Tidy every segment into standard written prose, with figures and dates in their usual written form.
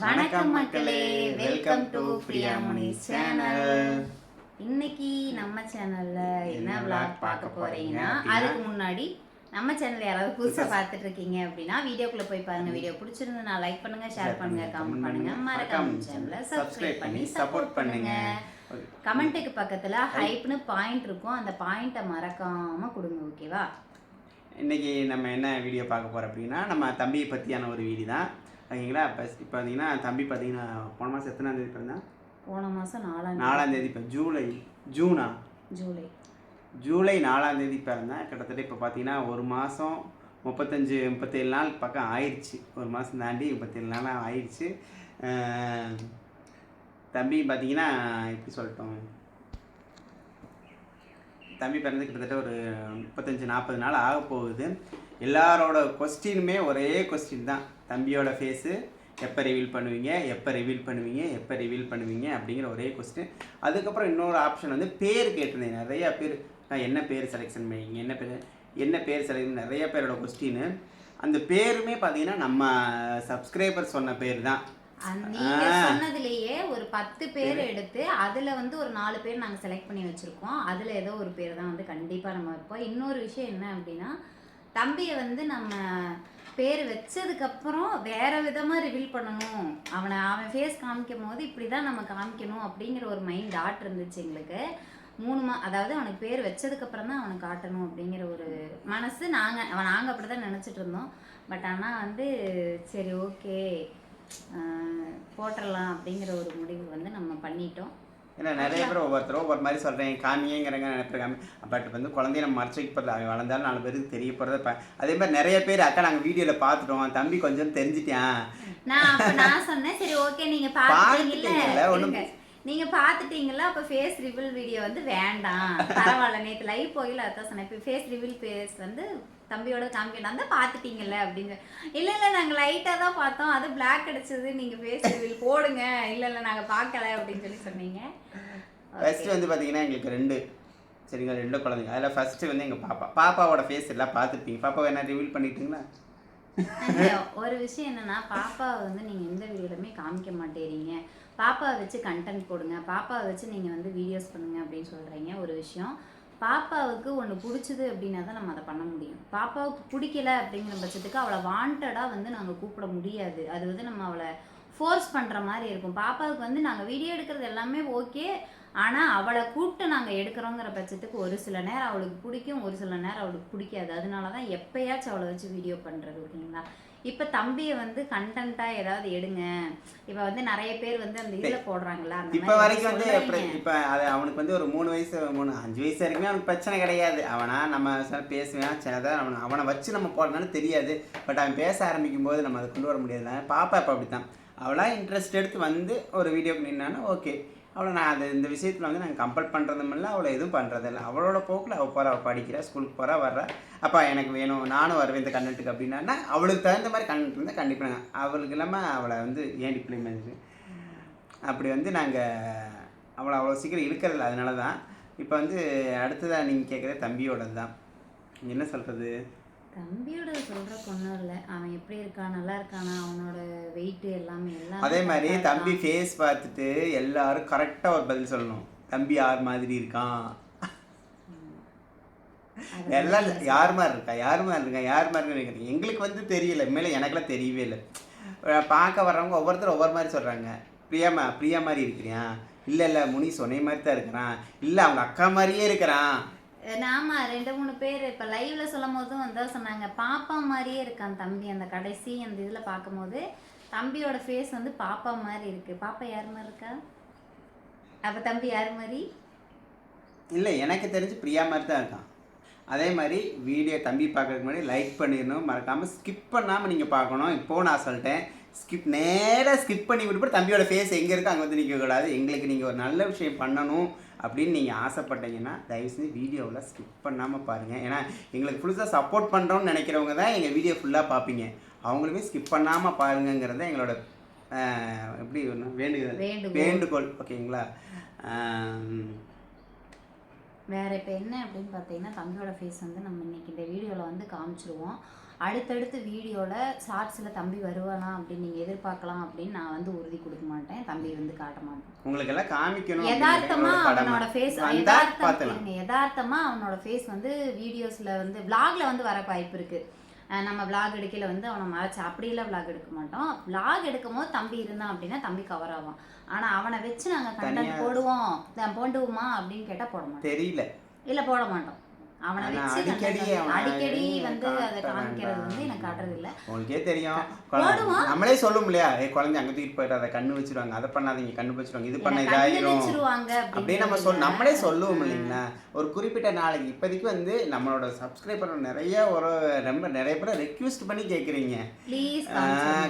வணக்கம் மக்களே, welcome to Priyamani channel. இன்னைக்கு நம்ம சேனல்ல என்ன vlog பார்க்க போறீங்கன்னா, அதுக்கு முன்னாடி நம்ம சேனல் யாராவது புதுசா பார்த்துட்டு இருக்கீங்க அப்படின்னா வீடியோக்குள்ள போய் பாருங்க. வீடியோ பிடிச்சிருந்தா லைக் பண்ணுங்க, ஷேர் பண்ணுங்க, கமெண்ட் பண்ணுங்க, மறக்காம சேனலை சப்ஸ்கிரைப் பண்ணி சப்போர்ட் பண்ணுங்க. கமெண்ட்டுக்கு பக்கத்துல ஹைப்னு பாயிண்ட் இருக்கும், அந்த பாயிண்ட்டை மறக்காம கொடுங்க. ஓகேவா? இன்னைக்கு நம்ம என்ன வீடியோ பார்க்க போறோம் அப்படின்னா, நம்ம தம்பியை பற்றியான ஒரு வீடியோ தான். ஓகேங்களா? இப்போ பார்த்தீங்கன்னா தம்பி பார்த்தீங்கன்னா போன மாதம் எத்தனாம் தேதி பிறந்தான்? போன மாதம் 4ஆம் தேதி. இப்போ ஜூலை 4ஆம் தேதி பிறந்தேன். கிட்டத்தட்ட இப்போ பார்த்தீங்கன்னா ஒரு மாதம் 37 நாள் பக்கம் ஆயிடுச்சு. ஒரு மாதம் தாண்டி 37 நாள் ஆயிடுச்சு. தம்பி பார்த்தீங்கன்னா எப்படி சொல்லட்டும், தம்பி பிறந்து கிட்டத்தட்ட ஒரு 35-40 நாள் ஆக போகுது. எல்லாரோட கொஸ்டினுமே ஒரே கொஸ்டின் தான், தம்பியோட ஃபேஸு எப்போ ரிவீல் பண்ணுவீங்க அப்படிங்கிற ஒரே கொஸ்டின். அதுக்கப்புறம் இன்னொரு ஆப்ஷன் வந்து பேர் கேட்டிருந்தேன். நிறையா பேர் என்ன பேர் செலெக்ஷன் பண்ணுவீங்க, என்ன பேர் செலக்ஷன், நிறைய பேரோட கொஸ்டின். அந்த பேருமே பார்த்தீங்கன்னா நம்ம சப்ஸ்கிரைபர் சொன்ன பேர் தான். நீங்க சொன்னதுலயே ஒரு 10 பேர் எடுத்து அதுல வந்து ஒரு 4 பேர் நாங்க செலக்ட் பண்ணி வச்சிருக்கோம். அதுல ஏதோ ஒரு பேர் தான் வந்து கண்டிப்பா நம்ம வைப்போம். இன்னொரு விஷயம் என்ன அப்படின்னா, தம்பியை வந்து நம்ம பேர் வச்சதுக்கு அப்புறம் வேற விதமா ரிவீல் பண்ணணும், அவன் ஃபேஸ் காமிக்கும் போது இப்படிதான் நம்ம காமிக்கணும் அப்படிங்கிற ஒரு மைண்ட் ஆட் இருந்துச்சு எங்களுக்கு. அதாவது அவனுக்கு பேர் வச்சதுக்கு அப்புறம் தான் அவனுக்கு காட்டணும் அப்படிங்கிற ஒரு மனசு நாங்க அப்படிதான் நினைச்சிட்டு இருந்தோம். பட் ஆனா வந்து சரி ஓகே போட்டுடலாம் அப்படிங்கிற ஒரு முடிவு வந்து நம்ம பண்ணிட்டோம். ஏன்னா நிறைய பேர் ஒவ்வொருத்தரும் ஒவ்வொரு மாதிரி சொல்கிறேன், காமிங்கிறங்க நினைப்பிருக்காங்க. பட் வந்து குழந்தைய நம்ம மறைச்சிக்க போகிறது, அவன் வளர்ந்தாலும் 4 பேருக்கு தெரிய போகிறத. அதே மாதிரி நிறைய பேர் அக்கா நாங்கள் வீடியோவில் பார்த்துட்டோம், தம்பி கொஞ்சம் தெரிஞ்சிட்டேன். நான் சொன்னேன் சரி ஓகே நீங்கள் பார்த்துட்டீங்களா அப்போ ஃபேஸ் ரிவீல் வீடியோ வந்து வேண்டாம், பரவாயில்ல. நேற்று லைவ் போயில அதான் சொன்னேன், இப்போ ஃபேஸ் ரிவீல் ஃபேஸ் வந்து தம்பியோட காமிக்கணும் தான் பார்த்துட்டீங்கல்ல அப்படின்னு. இல்லை நாங்கள் லைட்டாக தான் பார்த்தோம், அது பிளாக் அடிச்சது, நீங்கள் ஃபேஸ் ரிவீல் போடுங்க. இல்லை நாங்கள் பார்க்கல அப்படின்னு சொன்னீங்க. ஃபர்ஸ்ட் வந்து பார்த்தீங்கன்னா எங்களுக்கு 2 சரிங்களா, 2 குழந்தைங்க. அதில் ஃபர்ஸ்ட் வந்து எங்கள் பாப்பாவோட ஃபேஸ் எல்லாம் பார்த்துருப்பீங்க. பாப்பாவை என்ன ரிவீல் பண்ணிட்டீங்களா? ஒரு விஷயம் என்னன்னா, பாப்பாவை வந்து நீங்கள் எந்த வீடியோலுமே காமிக்க மாட்டேறீங்க, பாப்பாவை வச்சு கண்டென்ட் போடுங்க, பாப்பாவை வச்சு நீங்கள் வந்து வீடியோஸ் பண்ணுங்க அப்படின்னு சொல்கிறீங்க. ஒரு விஷயம், பாப்பாவுக்கு ஒன்று பிடிச்சிது அப்படின்னா தான் நம்ம அதை பண்ண முடியும். பாப்பாவுக்கு பிடிக்கல அப்படிங்கிற பட்சத்துக்கு அவளை வாண்டடாக வந்து நாங்கள் கூப்பிட முடியாது. அது வந்து நம்ம அவளை ஃபோர்ஸ் பண்ணுற மாதிரி இருக்கும். பாப்பாவுக்கு வந்து நாங்கள் வீடியோ எடுக்கிறது எல்லாமே ஓகே, ஆனால் அவளை கூப்பிட்டு நாங்கள் எடுக்கிறோங்கிற பட்சத்துக்கு ஒரு சில நேரம் அவளுக்கு பிடிக்கும், ஒரு சில நேரம் அவளுக்கு பிடிக்காது. அதனால தான் எப்போயாச்சும் அவளை வச்சு வீடியோ பண்ணுறது. ஓகேங்களா? இப்போ தம்பியை வந்து கண்டென்ட்டாக ஏதாவது எடுங்க. இப்போ வந்து நிறைய பேர் வந்து அந்த இதில் போடுறாங்களா, இப்போ வரைக்கும் வந்து இப்போ அது அவனுக்கு வந்து ஒரு 3 வயசு 5 வயசு வரைக்குமே அவனுக்கு பிரச்சனை கிடையாது. அவனா நம்ம பேசுவேன், சிலதான் அவனை வச்சு நம்ம போடுறதுனால தெரியாது. பட் அவன் பேச ஆரம்பிக்கும் போது நம்ம அதை கொண்டு வர முடியாது. பாப்பா இப்போ அப்படி தான், அவளா இன்ட்ரெஸ்ட் எடுத்து வந்து ஒரு வீடியோக்கு நின்னானா ஓகே. அவளை நான் இந்த விஷயத்தில் வந்து நாங்கள் கம்பல் பண்ணுறதும் இல்லை, அவளை எதுவும் பண்ணுறதில்ல. அவளோட போக்கில் அவள் போகிறா, அவள் படிக்கிறா, ஸ்கூலுக்கு போகிறா, வர்றா. அப்பா எனக்கு வேணும், நானும் வருவேன் இந்த கண்டென்ட்டுக்கு அப்படின்னா அவளுக்கு தகுந்த மாதிரி கண்டென்ட் இருந்தால் கண்டிப்பாக அவளுக்கு இல்லாமல் அவளை வந்து ஏன் டிப்ளிமெண்ட் அப்படி வந்து நாங்கள் அவளை அவ்வளோ சீக்கிரம் இழுக்கிறதில்ல. அதனால தான் இப்போ வந்து அடுத்ததாக நீங்கள் கேட்குறது தம்பியோடது தான். என்ன சொல்கிறது, தம்பியோட சொல்ற ஒன்றும் இல்லை, அவன் எப்படி இருக்கான், நல்லா இருக்கானா, அவனோட வெயிட் எல்லாமே அதே மாதிரி தம்பி ஃபேஸ் பார்த்துட்டு எல்லாரும் கரெக்டாக ஒரு பதில் சொல்லணும். தம்பி யார் மாதிரி இருக்கான், எல்லாம் யார் மாதிரி இருக்கா. எங்களுக்கு வந்து தெரியல, மேலே எனக்குலாம் தெரியவே இல்லை. பார்க்க வர்றவங்க ஒவ்வொருத்தரும் ஒவ்வொரு மாதிரி சொல்கிறாங்க. பிரியா மாதிரி இருக்கிறியா, இல்லை முனி சொன்ன மாதிரி தான் இருக்கிறான், இல்லை அவங்க அக்கா மாதிரியே இருக்கிறான். நாம 2-3 பேர் இப்போ லைவ்ல சொல்லும் போதும் வந்து சொன்னாங்க, பாப்பா மாதிரியே இருக்கான் தம்பி. அந்த கடைசி அந்த இதில் பார்க்கும்போது தம்பியோட ஃபேஸ் வந்து பாப்பா மாதிரி இருக்கு. பாப்பா யார் மாதிரி இருக்கா, அப்போ தம்பி யார் மாதிரி? இல்லை, எனக்கு தெரிஞ்சு பிரியா மாதிரி தான் இருக்கான். அதே மாதிரி வீடியோ தம்பி பார்க்கறதுக்கு முன்னாடி லைக் பண்ணிடணும், மறக்காமல் ஸ்கிப் பண்ணாமல் நீங்கள் பார்க்கணும். இப்போது நான் சொல்லிட்டேன், நேராக ஸ்கிப் பண்ணி விட்டு தம்பியோட ஃபேஸ் எங்கே இருக்கோ அங்கே வந்து நிற்கக்கூடாது. எங்களுக்கு நீங்கள் ஒரு நல்ல விஷயம் பண்ணணும் அப்படின்னு நீங்கள் ஆசைப்பட்டீங்கன்னா தயவு செஞ்சு வீடியோவில் ஸ்கிப் பண்ணாமல் பாருங்கள். ஏன்னா எங்களுக்கு ஃபுல்லாக சப்போர்ட் பண்ணுறோன்னு நினைக்கிறவங்க தான் எங்கள் வீடியோ ஃபுல்லாக பார்ப்பீங்க. அவங்களுமே ஸ்கிப் பண்ணாமல் பாருங்கிறத எங்களோட எப்படி வேண்டுகோள். ஓகேங்களா? வேற இப்போ என்ன அப்படின்னு பார்த்தீங்கன்னா, தம்பியோட ஃபேஸ் வந்து நம்ம இன்னைக்கு இந்த வீடியோவில் வந்து காமிச்சிருவோம். அடுத்தடுத்து வீடியோவில் ஷார்ட்ஸில் தம்பி வருவானா அப்படின்னு நீங்கள் எதிர்பார்க்கலாம் அப்படின்னு நான் வந்து உறுதி கொடுக்க மாட்டேன். தம்பி வந்து காட்ட மாட்டேன். உங்களுக்கு எல்லாம் காமிக்கணும். யதார்த்தமா அவனோட ஃபேஸ் யதார்த்தமா அவனோட ஃபேஸ் வந்து வீடியோஸில் வந்து விளாக்ல வந்து வர வாய்ப்பு இருக்குது. நம்ம விளாக் எடுக்கல வந்து அவனை மறைச்சு அப்படியெல்லாம் விளாக் எடுக்க மாட்டோம். விளாக் எடுக்கும் போது தம்பி இருந்தான் அப்படின்னா தம்பி கவர் ஆவான். ஆனால் அவனை வச்சு நாங்கள் கண்டென்ட் போடுவோமா அப்படின்னு கேட்டால் போட மாட்டோம். தெரியல இல்லை போட மாட்டோம். அவனை வச்சு அடிக்கடி வந்து அதை காமிக்கிறது வந்து எனக்கு காட்டுறது இல்லை. உங்களுக்கே தெரியும், நம்மளே சொல்லும் இல்லையா, குழந்தை அங்கே தூக்கிட்டு போயிட்டு அதை கண்ணு வச்சிருவாங்க, அதை பண்ணாதீங்க கண்ணு வச்சிருவாங்க, இது பண்ண இதாயிரும் அப்படியே நம்ம நம்மளே சொல்லுவோம் இல்லைங்களா. ஒரு குறிப்பிட்ட நாளைக்கு இப்போதைக்கு வந்து நம்மளோட சப்ஸ்கிரைபர் நிறைய பேர் ரெக்வெஸ்ட் பண்ணி கேட்குறீங்க,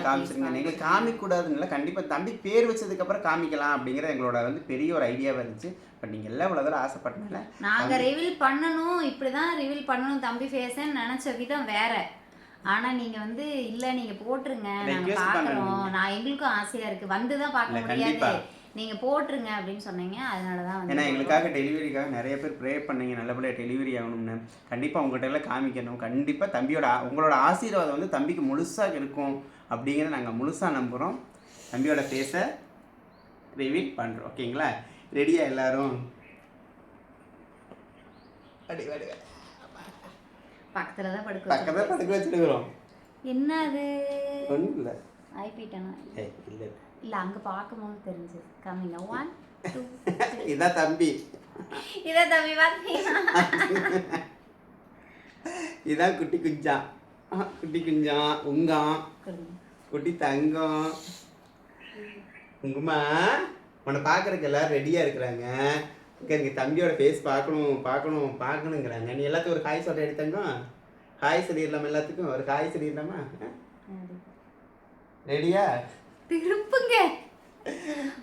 காமிச்சிருங்க. நீங்கள் காமிக்கூடாதுங்களா, கண்டிப்பாக தம்பி பேர் வச்சதுக்கப்புறம் காமிக்கலாம் அப்படிங்கிறது எங்களோட வந்து பெரிய ஒரு ஐடியாவாக இருந்துச்சு. பட் நீங்கள் எல்லாம் இவ்வளோ தூரம் ஆசைப்பட்டனால நாங்கள் ரிவீல் பண்ணணும், இப்படி தான் ரிவீல் பண்ணணும் தம்பி ஃபேஸன்னு நினச்ச விதம் வேற. ஆனால் நீங்கள் வந்து இல்லை நீங்கள் போட்டுருங்க நாங்கள் பார்க்குறோம், நான் எங்களுக்கும் ஆசையாக இருக்குது, வந்து தான் பார்க்க முடியாது, நீங்கள் போட்டுருங்க அப்படின்னு சொன்னீங்க. அதனால தான் வந்து ஏன்னா எங்களுக்காக டெலிவரிக்காக நிறைய பேர் ப்ரே பண்ணீங்க, நல்லபடியாக டெலிவரி ஆகணும்னு. கண்டிப்பாக உங்கள்கிட்ட எல்லாம் காமிக்கணும். கண்டிப்பாக தம்பியோட உங்களோட ஆசீர்வாதம் வந்து தம்பிக்கு முழுசாக இருக்கும் அப்படிங்கிறத நாங்கள் முழுசாக நம்புகிறோம். தம்பியோட ஃபேஸை ரிவீல் பண்ணுறோம். ஓகேங்களா, ரெடியா எல்லாரும்? பக்கத்துல தான் படுக்க வச்சிருக்கிறோம். என்ன அது? ஒன்றும் இல்லை, ஆயிப்பிட்டேனா? இல்லை இல்லை, அங்கே பார்க்கும்போது தெரிஞ்சு கம்மிங்க. 1 2 இதான் தம்பி, இதான் தம்பி பார்த்தீங்கன்னா இதான் குட்டி குஞ்சான், உங்கான், குட்டி தங்கம், உங்கம்மா. உன்னை பார்க்குறதுக்கு எல்லோரும் ரெடியாக இருக்கிறாங்க. எனக்கு தம்பியோட ஃபேஸ் பார்க்கணுங்கிறாங்க. நீ எல்லாத்துக்கும் ஒரு ஹாய் சொல்கிற எடுத்தாங்க. ஹாய் சொல்லிடலாமா? எல்லாத்துக்கும் ஒரு ஹாய் சொல்லிடலாமா? ரெடியா? திருப்புங்க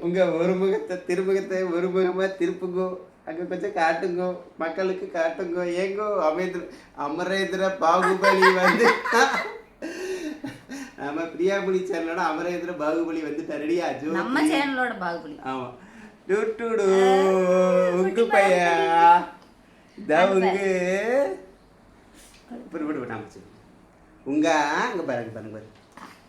உங்கள் ஒரு முகத்தை ஒரு முகமாக திருப்புங்கோ, அங்கே கொஞ்சம் காட்டுங்கோ, மக்களுக்கு காட்டுங்கோ. ஏங்கோ அமரேந்திர பாகுபலி வந்து நம்ம பிரியாபுலி சேனலோட அமரேந்திர பாகுபலி வந்துட்டார். ரெடியா? நம்ம சேனலோட பாகுபலி. ஆமாம், உங்க பையா உங்க அங்கே பாருங்க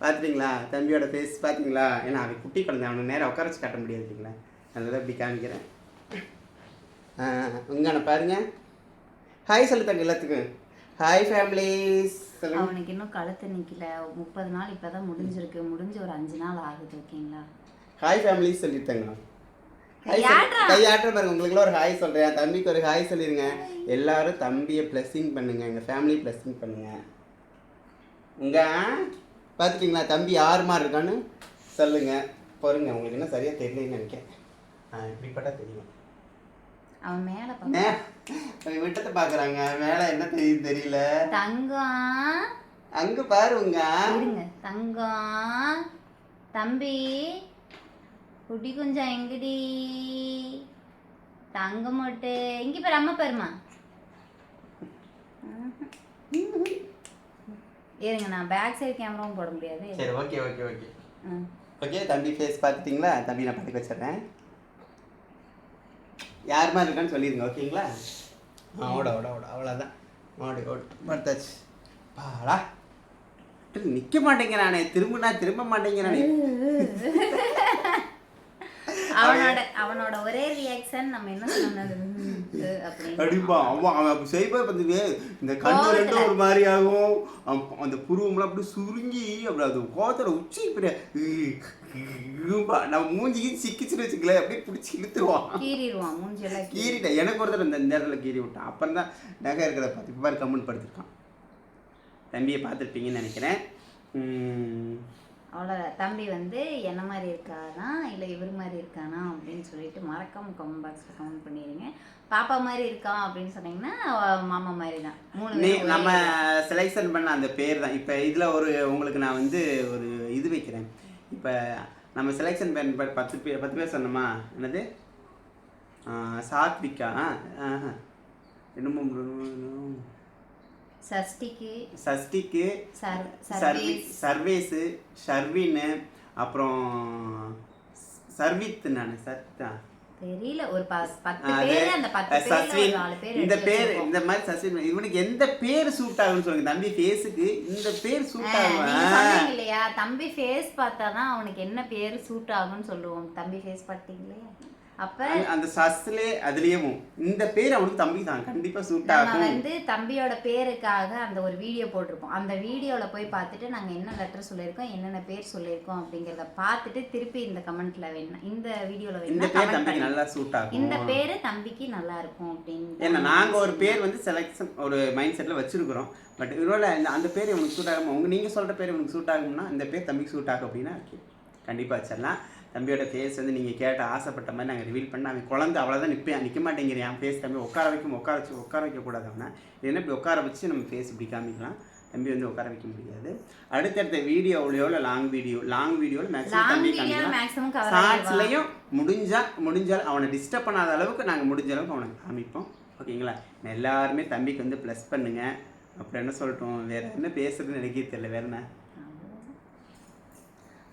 பார்த்துட்டீங்களா தம்பியோட ஃபேஸ் பார்த்தீங்களா? ஏன்னா அவன் குட்டி குழந்தை, அவனுக்கு நேரம் உட்கார வச்சு காட்ட முடியாது இல்லைங்களா, அதனால இப்படி காமிக்கிறேன். உங்க பாருங்க, ஹாய் சொல்லுத்தாங்க எல்லாத்துக்கும். Hi families. அவனுக்கு இன்னும் கழுத்து நிற்கல, 30 நாள் இப்போ தான் முடிஞ்சிருக்கு, முடிஞ்சு ஒரு 5 நாள் ஆகுது. ஓகேங்களா, ஹாய் ஃபேமிலிஸ் சொல்லிட்டாங்க. கையாட்டுற பாருங்க, உங்களுக்குலாம் ஒரு ஹாய் சொல்கிறேன், தம்பிக்கு ஒரு ஹாய் சொல்லிடுங்க. எல்லாரும் தம்பியை பிளஸிங் பண்ணுங்க, எங்கள் ஃபேமிலி பிளஸிங் பண்ணுங்க. உங்க பார்த்துட்டிங்களா தம்பி யார் மாதிரி இருக்கான்னு சொல்லுங்க. பாருங்க, உங்களுக்கு என்ன சரியாக தெரியலன்னு நினைக்கிறேன். இப்படிப்பட்டா தெரியும். அவன் மேலே விட்டத்தை பார்க்குறாங்க, மேலே என்ன தெரியும் தெரியல. தங்கம் அங்கே பாருங்க, தங்கம் தம்பி குட்டி கொஞ்சம் எங்கடி தங்க மட்டு இங்கே பேர் அம்மா பேருமா ஏறுங்க, நான் பேக் சைடு கேமராவும் போட முடியாது. சரி, ஓகே ஓகே ஓகே ஓகே. தம்பி ஃபேஸ் பார்த்துட்டிங்களா? தம்பி நான் படுக்க வச்சிடுறேன். யார் மாதிரி இருக்கான்னு சொல்லிடுங்க. ஓகேங்களா? அவ்வளோதான். படுத்தாச்சு. பாடா நிற்க மாட்டேங்கிறானே, திரும்ப மாட்டேங்கிறானே. அவனோட ஒரே ரியாக்ஷன் நம்ம என்ன சொன்னது அப்படிப்பா. அவன் செய்வா வந்து இந்த கண்ணு ரெண்டும் ஒரு மாதிரி ஆகும், அந்த புருவம்லாம் அப்படி சுருங்கி அப்படி அது கோத்தோட உச்சி பெரிய நம்ம மூஞ்சிக்கு சிக்கிச்சுன்னு வச்சுக்கல, அப்படியே பிடிச்சி இழுத்துருவான், கீறிட்டேன். எனக்கு ஒருத்தர் இந்த நேரத்தில் கீறி விட்டான். அப்புறம் தான் நகை இருக்கிறத பார்த்து இப்போ மாதிரி கமெண்ட் படுத்திருக்கான். தம்பியை பார்த்துருப்பீங்கன்னு நினைக்கிறேன். அவ்வளோ தம்பி வந்து என்ன மாதிரி இருக்கானா இல்லை இவர் மாதிரி இருக்கானா அப்படின்னு சொல்லிட்டு மறக்காம கமெண்ட் பாக்ஸில் கமெண்ட் பண்ணிடுங்க. பாப்பா மாதிரி இருக்கான் அப்படின்னு சொன்னீங்கன்னா மாமா மாதிரி தான். 3 நம்ம செலெக்ஷன் பண்ண அந்த பேர் தான். இப்போ இதில் உங்களுக்கு நான் வந்து ஒரு இது வைக்கிறேன். இப்போ நம்ம செலெக்ஷன் பண்ண 10 பேர் சொன்னோமா? என்னது சாத்விகா, என்னமோ சஷ்டிக்கு, சர்வேஸு, ஷர்வின்னு, அப்புறம் சர்வித், நான் தெரியல ஒரு 10 பேர் அந்த 10 பேர்ல ஒரு 4 பேர் இந்த பேர் இந்த மாதிரி சஸ்வின் இவனுக்கு எந்த பேர் சூட் ஆகும்னு சொல்லுங்க தம்பி ஃபேஸுக்கு இந்த பேர் சூட் ஆகும் நீங்க சொன்னீங்க இல்லையா தம்பி ஃபேஸ் பார்த்தாதான் அவனுக்கு என்ன பேர் சூட் ஆகும்னு சொல்லுவோம் தம்பி ஃபேஸ் பார்த்தீங்களே அப்ப அந்த சஸ்லே அதுலயும் இந்த பேர் அவனுக்கு தம்பி தான் கண்டிப்பா சூட் நம்ம ஆகும் வந்து தம்பியோட பேருக்காக அந்த ஒரு வீடியோ போட்டிருப்போம் அந்த வீடியோல போய் பார்த்துட்டு நாங்க என்ன லெட்டர் சொல்லியிருக்கோம் என்னென்ன பேர் சொல்லியிருக்கோம் அப்படிங்கறத பார்த்துட்டு திருப்பி இந்த கமெண்ட்ல வேணும் இந்த வீடியோல இந்த வேணும் பேர் தம்பிக்கு நல்லா சூட் ஆகும் இந்த பேரு தம்பிக்கு நல்லா இருக்கும் அப்படின்னு ஏன்னா நாங்க ஒரு பேர் வந்து செலக்ஷன் ஒரு மைண்ட் செட்ல வச்சிருக்கிறோம் பட் இவரோட அந்த பேர் இவனுக்கு சூட் ஆகும் நீங்க சொல்ற பேர் இவனுக்கு சூட் ஆகும்னா இந்த பேர் தம்பிக்கு சூட் ஆகும் அப்படின்னா கண்டிப்பா வச்சிடலாம் தம்பியோட ஃபேஸ் வந்து நீங்கள் கேட்ட ஆசைப்பட்ட மாதிரி நாங்கள் ரிவீல் பண்ண அவன் குழந்தை அவ்வளோதான் நிற்க மாட்டேங்கிறேன் என் ஃபேஸ் தம்பி உட்கார வைக்கக்கூடாது அவனை என்ன இப்படி உட்கார வச்சு நம்ம ஃபேஸ் இப்படி காமிக்கலாம் தம்பி வந்து உட்கார வைக்க முடியாது அடுத்தடுத்த வீடியோவிலையோ இல்லை லாங் வீடியோவில் மேக்ஸிமம் தம்பி காமிக்கலாம் ஷார்ட்ஸ்லையும் முடிஞ்சால் அவனை டிஸ்டர்ப் பண்ணாத அளவுக்கு நாங்கள் முடிஞ்ச அளவுக்கு அவனை காமிப்போம் ஓகேங்களா எல்லாருமே தம்பிக்கு வந்து ப்ளஸ் பண்ணுங்க அப்புறம் என்ன சொல்லட்டும் வேறு என்ன பேசுறதுன்னு எனக்கே தெரியல வேறு என்ன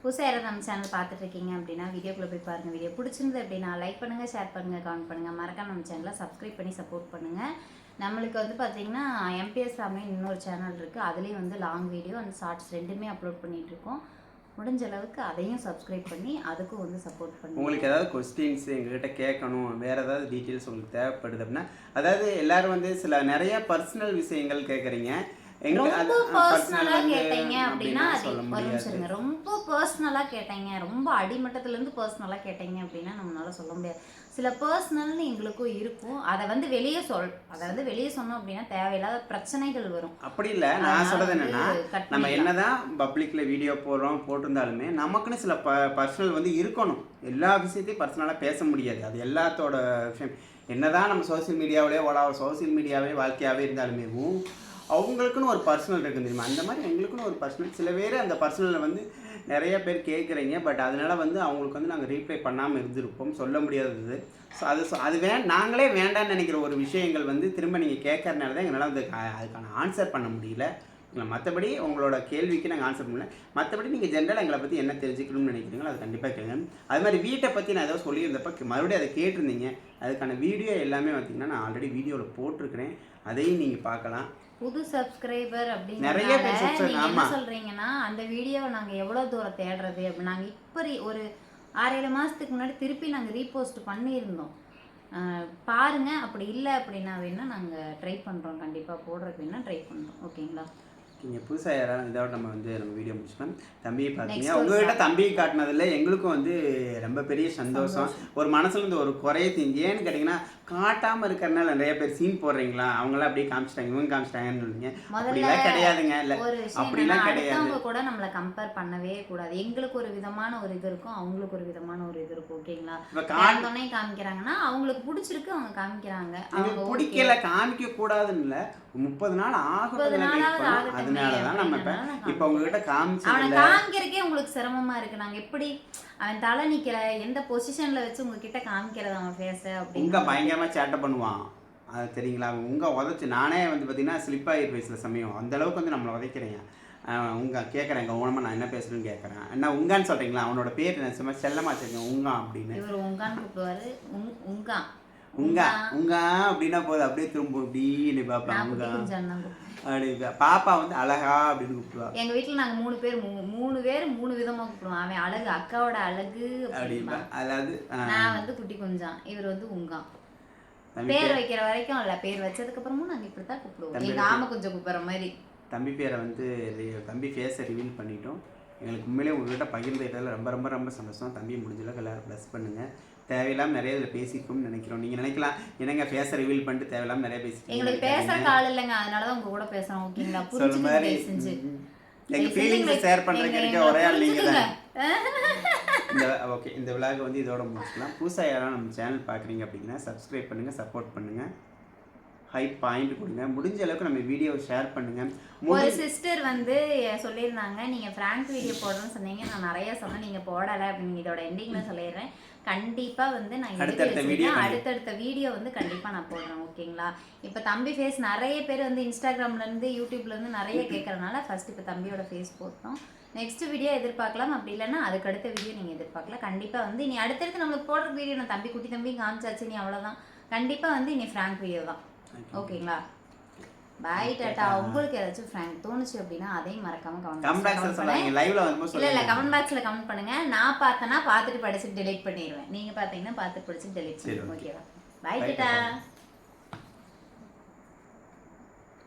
புதுசாக யாராவது நம்ம சேனல் பார்த்துட்டு இருக்கீங்க அப்படின்னா வீடியோக்குள்ளே போய் பாருங்கள் வீடியோ பிடிச்சிருந்து அப்படின்னா லைக் பண்ணுங்கள் ஷேர் பண்ணுங்கள் கமெண்ட் பண்ணுங்கள் மறக்காம நம்ம சேனலை சப்ஸ்கிரைப் பண்ணி சப்போர்ட் பண்ணுங்கள் நம்மளுக்கு வந்து பார்த்திங்கன்னா எம்பிஎஸ் ஃபேமிலின்னு இன்னொரு சேனல் இருக்குது அதுலேயும் வந்து லாங் வீடியோ அண்ட் ஷார்ட்ஸ் ரெண்டுமே அப்லோட் பண்ணிகிட்ருக்கோம் முடிஞ்ச அளவுக்கு அதையும் சப்ஸ்கிரைப் பண்ணி அதுக்கும் வந்து சப்போர்ட் பண்ணுங்க உங்களுக்கு ஏதாவது கொஸ்டின்ஸ் எங்ககிட்ட கேட்கணும் வேறு ஏதாவது டீட்டெயில்ஸ் உங்களுக்கு தேவைப்படுது அப்படின்னா அதாவது எல்லோரும் வந்து சில நிறைய பர்சனல் விஷயங்கள் கேட்குறீங்க ரொம்ப பர்சனலா கேட்டீங்க அப்படின்னா ரொம்ப பர்சனலா கேட்டீங்க ரொம்ப அடிமட்டத்துல இருந்து பர்சனலா கேட்டீங்க அப்படின்னா நம்மளால சொல்ல முடியாது சில பர்சனல்னு எங்களுக்கும் இருக்கும் அதை வந்து வெளியே சொன்னோம் அப்படின்னா தேவையில்லாத பிரச்சனைகள் வரும் அப்படி இல்லை நான் சொல்றது என்னன்னா நம்ம என்னதான் பப்ளிக்ல வீடியோ போட்டிருந்தாலுமே நமக்குன்னு சில பர்சனல் வந்து இருக்கணும் எல்லா விஷயத்தையும் பர்சனலாக பேச முடியாது அது எல்லாத்தோட விஷயம் என்னதான் நம்ம சோசியல் மீடியாவே வாழ்க்கையாகவே இருந்தாலுமே அவங்களுக்குன்னு ஒரு பர்சனல் இருக்குது தெரியுமா அந்த மாதிரி எங்களுக்குன்னு ஒரு பர்சனல் சில பேர் அந்த பர்சனலில் வந்து நிறைய பேர் கேட்குறீங்க பட் அதனால் வந்து அவங்களுக்கு வந்து நாங்கள் ரீப்ளை பண்ணாமல் இருந்திருப்போம் சொல்ல முடியாதது ஸோ அது நாங்களே வேண்டான்னு நினைக்கிற ஒரு விஷயங்கள் வந்து திரும்ப நீங்கள் கேட்கறதுனால தான் எங்களால் வந்து அதுக்கான ஆன்சர் பண்ண முடியல மற்றபடி உங்களோட கேள்விக்கு நாங்கள் ஆன்சர் பண்ணல மற்றபடி நீங்கள் ஜென்ரலாக எங்களை பற்றி என்ன தெரிஞ்சுக்கணும்னு நினைக்கிறீங்களோ அது கண்டிப்பாக கேளுங்க அது மாதிரி வீட்டை பற்றி நான் ஏதோ சொல்லியிருந்தப்போ மறுபடியும் அதை கேட்டிருந்தீங்க அதுக்கான வீடியோ எல்லாமே பார்த்திங்கன்னா நான் ஆல்ரெடி வீடியோவில் போட்டிருக்கிறேன் அதையும் நீங்கள் பார்க்கலாம் புது சப்ஸ்கிரைபர் அப்படிங்கிறதுனால நீங்க என்ன சொல்றீங்கன்னா அந்த வீடியோவை நாங்க எவ்வளவு தூரம் தேடுறது அப்படி நாங்க இப்போ ஒரு 6-7 மாசத்துக்கு முன்னாடி திருப்பி நாங்க ரீபோஸ்ட் பண்ணியிருந்தோம் பாருங்க அப்படி இல்லை அப்படின்னா வேணா நாங்க ட்ரை பண்றோம் கண்டிப்பா போடுறதுக்கு வேணா ட்ரை பண்றோம் ஓகேங்களா நீங்கள் புதுசாக யாராவது இதோட நம்ம வீடியோ முடிச்சுக்கலாம் தம்பியை பார்த்தீங்க உங்கள்கிட்ட தம்பியை காட்டினதில் எங்களுக்கும் வந்து ரொம்ப பெரிய சந்தோஷம் ஒரு மனசுல இருந்து ஒரு குறைய தெரிஞ்சு ஏன்னு கேட்டிங்கன்னா காட்டாமல் இருக்கிறனால நிறைய பேர் சீன் போடுறீங்களா அவங்களாம் அப்படியே காமிச்சிட்டாங்க இவங்க காமிச்சிட்டாங்கன்னு சொல்லுங்க அப்படிலாம் கிடையாதுங்க இல்லை அப்படிலாம் கிடையாது கூட நம்மளை கம்பேர் பண்ணவே கூடாது எங்களுக்கு ஒரு விதமான ஒரு இது இருக்கும் அவங்களுக்கு ஒரு விதமான ஒரு இது இருக்கும் ஓகேங்களா காரணமே காமிக்கிறாங்கன்னா அவங்களுக்கு பிடிச்சிருக்கு அவங்க காமிக்கிறாங்க அவங்க பிடிக்கல காமிக்க கூடாதுன்னு இல்லை 30 நாள் ஆகும் அதனாலதான் நம்ம இப்ப உங்ககிட்ட காமிக்கிறதுக்கே உங்களுக்கு சிரமமா இருக்கு நாங்க எப்படி அவன் தலை நிக்கிற எந்த பொசிஷன்ல வச்சு உங்ககிட்ட காமிக்கிறது அவன் ஃபேஸ அப்படின்னு பயங்கரமா சேட்டை பண்ணுவான் அது தெரியுங்களா உதச்சு நானே வந்து பார்த்தீங்கன்னா ஸ்லிப் ஆகிருப்பேன் சில சமயம் அந்த அளவுக்கு வந்து நம்மளை உதைக்கிறேன் கேட்குறேன் கவனமாக நான் என்ன பேசுறேன்னு கேட்குறேன் என்ன உங்கான்னு சொல்கிறீங்களா அவனோட பேர் என்ன சும்மா செல்லமா வச்சிருக்கேன் உங்கா அப்படின்னு இவர் உங்கான்னு கூப்பிடுவாரு உங்கா உங்கா அப்படின்னா போதும் அப்படியே திரும்ப இப்படின்னு பார்ப்பேன் உங்கா அப்படி பாப்பா வந்து அழகா அப்படின்னு கூப்பிடுவா எங்க வீட்டுல நாங்க 3 பேர் 3 விதமா கூப்பிடுவோம் அவன் அழகு அக்காவோட அழகு அப்படின்பா அதாவது நான் வந்து குட்டி குஞ்சான் இவர் வந்து உங்கா பேர் வைக்கிற வரைக்கும் இல்ல பேர் வச்சதுக்கு அப்புறமும் நாங்க இப்படித்தான் கூப்பிடுவோம் எங்க ஆமை கொஞ்சம் கூப்பிடுற மாதிரி தம்பி பேரை வந்து தம்பி ஃபேஸை ரிவீல் பண்ணிட்டோம் எங்களுக்கு உண்மையிலே உங்கள்கிட்ட பகிர்ந்துட்டதில் ரொம்ப ரொம்ப ரொம்ப சந்தோஷம் தம்பி முடிஞ்சளவுக்கு எல்லாரும் ப்ளஸ் பண்ணுங்கள் தேவையில்லாமல் நிறைய இதில் பேசிக்கணும்னு நினைக்கிறோம் நீங்கள் நினைக்கலாம் என்னங்க ஃபேஸை ரிவீல் பண்ணிட்டு தேவையில்லாமல் நிறைய பேசிக்கணும் எங்களுக்கு பேசுகிற கால் இல்லைங்க அதனால தான் உங்கள் கூட பேசுகிறோம் ஓகேங்களா புரிஞ்சு மாதிரி செஞ்சு எங்கள் ஃபீலிங்ஸை ஷேர் பண்ணுறதுக்கு ஒரே ஆள் நீங்கள் தான் ஓகே இந்த விழாவை வந்து இதோட முடிச்சுக்கலாம் புதுசாக யாராவது நம்ம சேனல் பார்க்குறீங்க அப்படின்னா சப்ஸ்கிரைப் பண்ணுங்கள் சப்போர்ட் பண்ணுங்கள் ஹை பாயிண்ட் கொடுங்க. முடிஞ்ச அளவுக்கு நம்ம வீடியோவை ஷேர் பண்ணுங்க. ஒரு சிஸ்டர் வந்து சொல்லியிருந்தாங்க, நீங்கள் ஃப்ராங்க் வீடியோ போடுறேன்னு சொன்னீங்க. நான் நிறைய சொன்னேன், நீங்கள் போடலை அப்படின்னு. இதோட எண்டிங்கில் சொல்லிடுறேன். கண்டிப்பாக வந்து நான் அடுத்தடுத்த வீடியோ வந்து கண்டிப்பாக நான் போடுறேன். ஓகேங்களா? இப்போ தம்பி ஃபேஸ் நிறைய பேர் வந்து இன்ஸ்டாகிராம்லேருந்து யூடியூப்லேருந்து நிறைய கேட்குறதுனால ஃபர்ஸ்ட் இப்போ தம்பியோட ஃபேஸ் போட்டோம். நெக்ஸ்ட் வீடியோ எதிர்பார்க்கலாம். அப்படி இல்லைன்னா அதுக்கு அடுத்த வீடியோ நீங்கள் எதிர்பார்க்கலாம். கண்டிப்பாக வந்து இனி அடுத்தடுத்து நம்மளுக்கு போடுற வீடியோ நான் தம்பி குட்டி தம்பி காமிச்சாச்சு, நீ அவ்வளோதான். கண்டிப்பாக வந்து இனி ஃப்ராங்க் வீடியோ தான். ஓகேங்களா? பாய் டாட்டா. உங்களுக்கு ஏதாச்சும் ஃப்ராங்க் தோணுச்சு அப்படின்னா அதையும் மறக்காம கமெண்ட் பாக்ஸ்ல சொல்லுங்க. லைவ்ல வரும்போது சொல்லுங்க. இல்ல கமெண்ட் பாக்ஸ்ல கமெண்ட் பண்ணுங்க. நான் பார்த்தேன்னா பார்த்துட்டு படிச்சு டெலீட் பண்ணிடுவேன். நீங்க பாத்தீங்கன்னா பார்த்துட்டு படிச்சு டெலீட் பண்ணுங்க. ஓகேவா? பாய் டாட்டா.